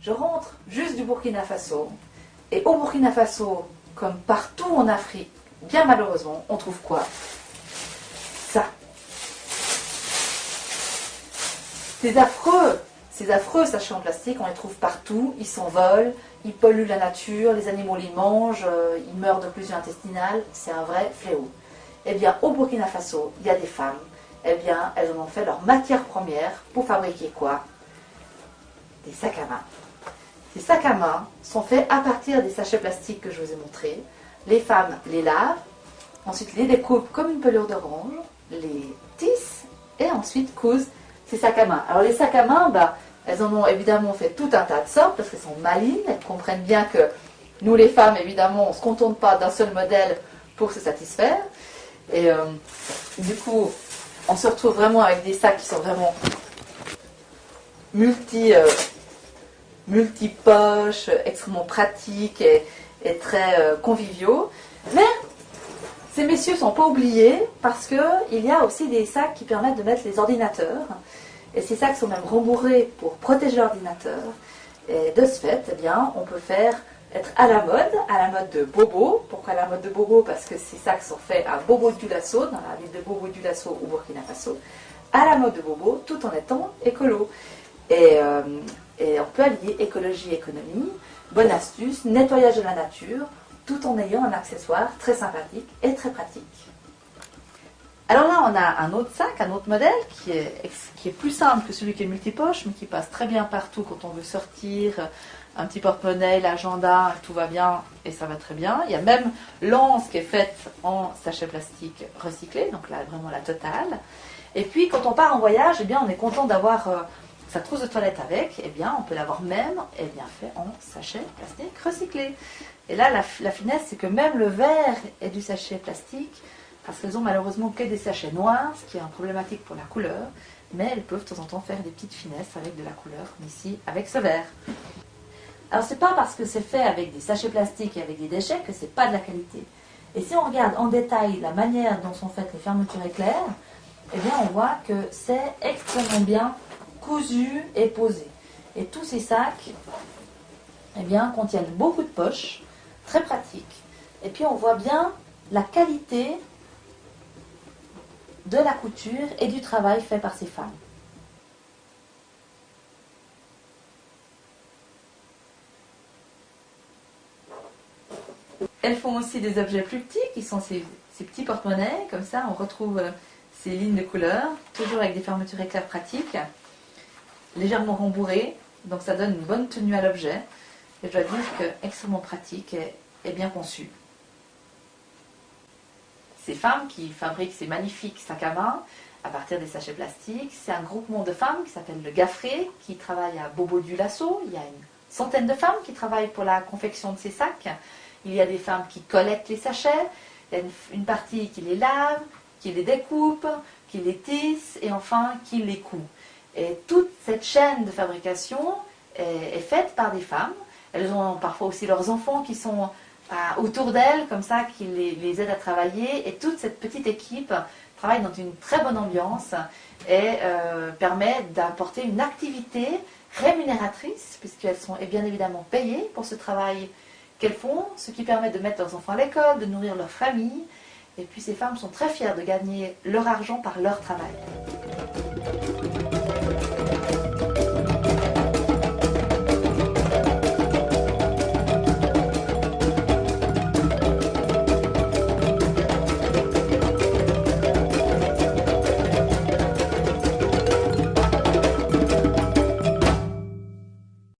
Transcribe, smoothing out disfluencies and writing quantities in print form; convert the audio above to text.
Je rentre juste du Burkina Faso. Et au Burkina Faso, comme partout en Afrique, bien malheureusement, on trouve quoi? Ça. Ces affreux sachets en plastique, on les trouve partout, ils s'envolent, ils polluent la nature, les animaux les mangent, ils meurent d'occlusion intestinale, c'est un vrai fléau. Eh bien, au Burkina Faso, il y a des femmes, eh bien, elles en ont fait leur matière première pour fabriquer quoi? Des sacs à main. Ces sacs à main sont faits à partir des sachets plastiques que je vous ai montrés. Les femmes les lavent, ensuite les découpent comme une pelure d'orange, les tissent et ensuite cousent ces sacs à main. Alors les sacs à main, elles en ont évidemment fait tout un tas de sortes parce qu'elles sont malines, elles comprennent bien que nous les femmes, évidemment, on ne se contente pas d'un seul modèle pour se satisfaire. Et du coup, on se retrouve vraiment avec des sacs qui sont vraiment multi-poches, extrêmement pratiques et très conviviaux. Mais ces messieurs ne sont pas oubliés parce qu'il y a aussi des sacs qui permettent de mettre les ordinateurs. Et ces sacs sont même rembourrés pour protéger l'ordinateur. Et de ce fait, eh bien, on peut être à la mode de Bobo. Pourquoi à la mode de Bobo? Parce que ces sacs sont faits à Bobo-Dioulasso, dans la ville de Bobo-Dioulasso au Burkina Faso. À la mode de Bobo, tout en étant écolo. Et on peut allier écologie et économie, bonne astuce, nettoyage de la nature, tout en ayant un accessoire très sympathique et très pratique. Alors là, on a un autre sac, un autre modèle qui est plus simple que celui qui est multipoche, mais qui passe très bien partout quand on veut sortir, un petit porte-monnaie, l'agenda, tout va bien et ça va très bien. Il y a même l'anse qui est faite en sachet plastique recyclé, donc là, vraiment la totale. Et puis, quand on part en voyage, eh bien, on est content d'avoir sa trousse de toilette avec, eh bien, on peut l'avoir même fait en sachet plastique recyclé. Et là, la finesse, c'est que même le verre est du sachet plastique, parce qu'elles ont malheureusement que des sachets noirs, ce qui est un problématique pour la couleur, mais elles peuvent de temps en temps faire des petites finesses avec de la couleur, ici avec ce verre. Alors c'est pas parce que c'est fait avec des sachets plastiques et avec des déchets que c'est pas de la qualité. Et si on regarde en détail la manière dont sont faites les fermetures éclairs, eh bien on voit que c'est extrêmement bien cousu et posé. Et tous ces sacs, eh bien, contiennent beaucoup de poches, très pratiques. Et puis on voit bien la qualité de la couture et du travail fait par ces femmes. Elles font aussi des objets plus petits, qui sont ces petits porte-monnaies. Comme ça, on retrouve ces lignes de couleur, toujours avec des fermetures éclairs pratiques, légèrement rembourrées, donc ça donne une bonne tenue à l'objet. Et je dois dire que extrêmement pratique et bien conçu. Ces femmes qui fabriquent ces magnifiques sacs à main à partir des sachets plastiques, c'est un groupement de femmes qui s'appelle le Gaffré, qui travaille à Bobo-Dioulasso. Il y a une centaine de femmes qui travaillent pour la confection de ces sacs. Il y a des femmes qui collectent les sachets, il y a une partie qui les lave, qui les découpe, qui les tisse et enfin qui les coud. Et toute cette chaîne de fabrication est faite par des femmes. Elles ont parfois aussi leurs enfants qui sont autour d'elles, comme ça, qui les aident à travailler. Et toute cette petite équipe travaille dans une très bonne ambiance et permet d'apporter une activité rémunératrice, puisqu'elles sont bien évidemment payées pour ce travail qu'elles font, ce qui permet de mettre leurs enfants à l'école, de nourrir leur famille. Et puis ces femmes sont très fières de gagner leur argent par leur travail.